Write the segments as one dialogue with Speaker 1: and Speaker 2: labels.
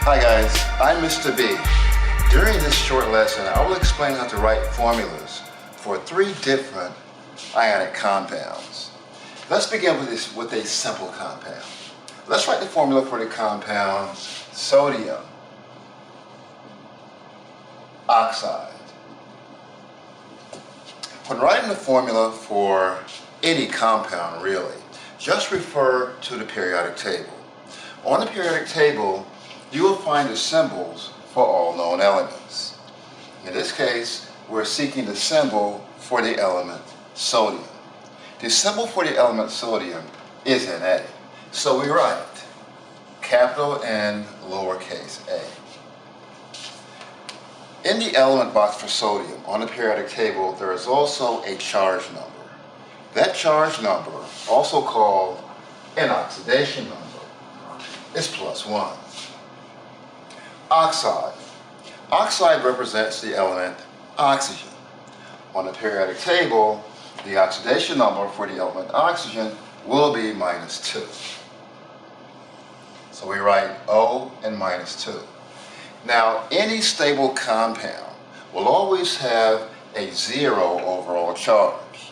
Speaker 1: Hi guys, I'm Mr. B. During this short lesson, I will explain how to write formulas for 3 different ionic compounds. Let's begin with a simple compound. Let's write the formula for the compound sodium oxide. When writing the formula for any compound, really, just refer to the periodic table. On the periodic table, you will find the symbols for all known elements. In this case, we're seeking the symbol for the element sodium. The symbol for the element sodium is Na. So we write capital N, lowercase a. In the element box for sodium on the periodic table, there is also a charge number. That charge number, also called an oxidation number, is +1. Oxide. Oxide represents the element oxygen. On the periodic table, the oxidation number for the element oxygen will be -2. So we write O and -2. Now, any stable compound will always have a 0 overall charge.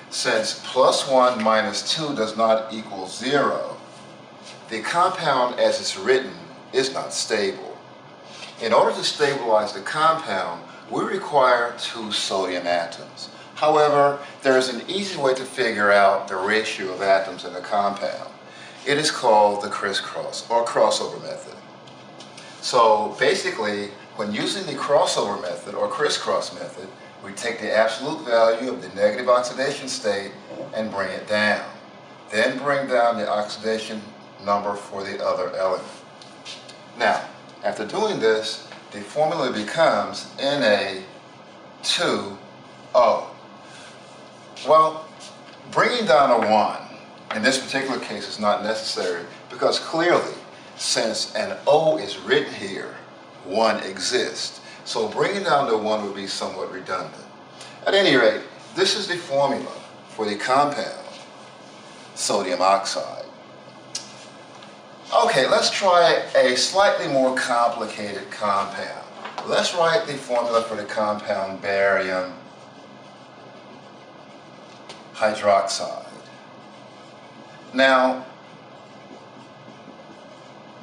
Speaker 1: Since +1 -2 does not equal 0, the compound as it's written is not stable. In order to stabilize the compound, we require 2 sodium atoms. However, there is an easy way to figure out the ratio of atoms in a compound. It is called the crisscross or crossover method. So basically, when using the crossover method or crisscross method, we take the absolute value of the negative oxidation state and bring it down. Then bring down the oxidation number for the other element. Now, after doing this, the formula becomes Na2O. Well, bringing down a 1 in this particular case is not necessary because clearly, since an O is written here, 1 exists. So bringing down the 1 would be somewhat redundant. At any rate, this is the formula for the compound sodium oxide. Okay, let's try a slightly more complicated compound. Let's write the formula for the compound barium hydroxide. Now,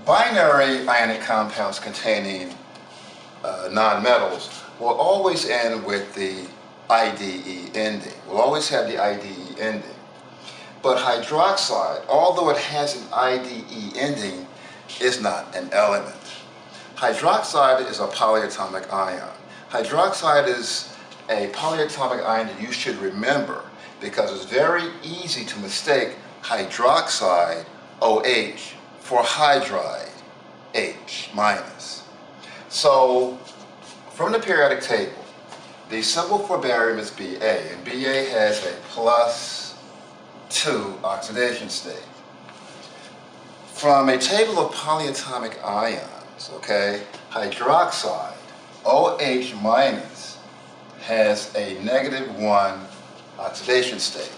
Speaker 1: binary ionic compounds containing nonmetals will always end with the IDE ending. We'll always have the IDE ending. But hydroxide, although it has an IDE ending, is not an element. Hydroxide is a polyatomic ion. Hydroxide is a polyatomic ion that you should remember because it's very easy to mistake hydroxide, OH, for hydride, H minus. So, from the periodic table, the symbol for barium is Ba, and Ba has a +2 oxidation state. From a table of polyatomic ions, okay, hydroxide, OH minus, has a -1 oxidation state.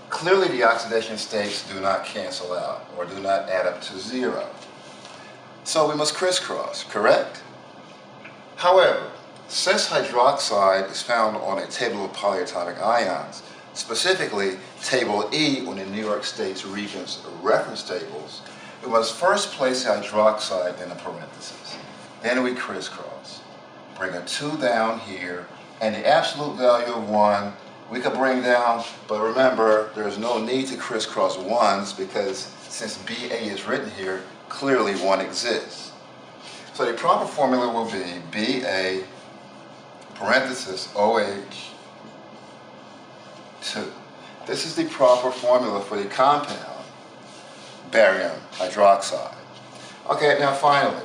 Speaker 1: Clearly the oxidation states do not cancel out or do not add up to 0. So we must crisscross, correct? However, since hydroxide is found on a table of polyatomic ions, specifically Table E on the New York State's Regents reference tables, we must first place hydroxide in a parenthesis. Then we crisscross. Bring a 2 down here, and the absolute value of 1 we could bring down, but remember, there's no need to crisscross 1s because since Ba is written here, clearly 1 exists. So the proper formula will be Ba parenthesis OH 2. This is the proper formula for the compound barium hydroxide. Okay, now finally,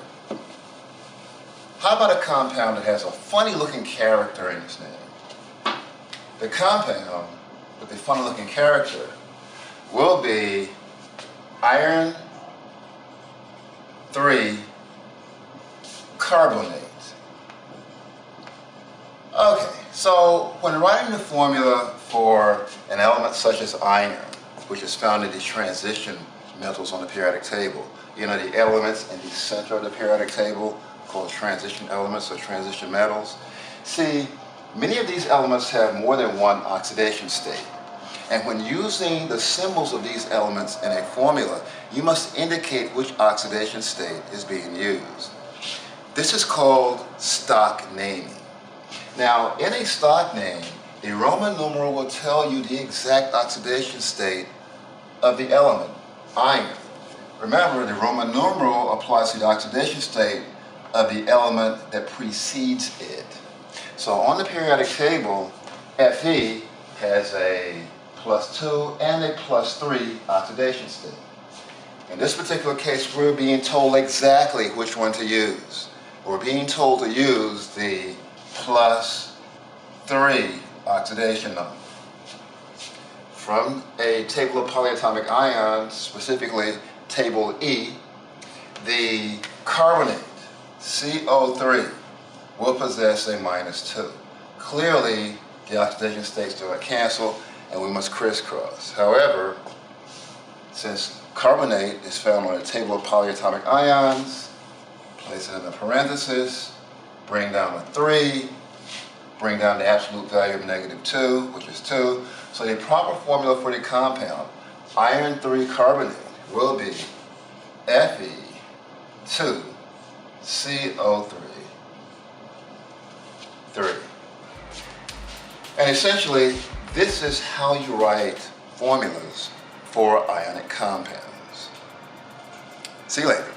Speaker 1: how about a compound that has a funny looking character in its name? The compound with the funny looking character will be iron 3 carbonate. Okay, so when writing the formula for an element such as iron, which is found in the transition metals on the periodic table. You know, the elements in the center of the periodic table called transition elements or transition metals. See, many of these elements have more than one oxidation state. And when using the symbols of these elements in a formula, you must indicate which oxidation state is being used. This is called stock naming. Now, in a stock name, a Roman numeral will tell you the exact oxidation state of the element, iron. Remember, the Roman numeral applies to the oxidation state of the element that precedes it. So on the periodic table, Fe has a +2 and a +3 oxidation state. In this particular case, we're being told exactly which one to use. We're being told to use the +3 oxidation number. From a table of polyatomic ions, specifically table E, the carbonate, CO3, will possess a -2. Clearly, the oxidation states do not cancel, and we must crisscross. However, since carbonate is found on a table of polyatomic ions, place it in a parenthesis, bring down a 3, bring down the absolute value of -2, which is 2. So the proper formula for the compound, iron 3 carbonate, will be Fe2CO3. And essentially, this is how you write formulas for ionic compounds. See you later.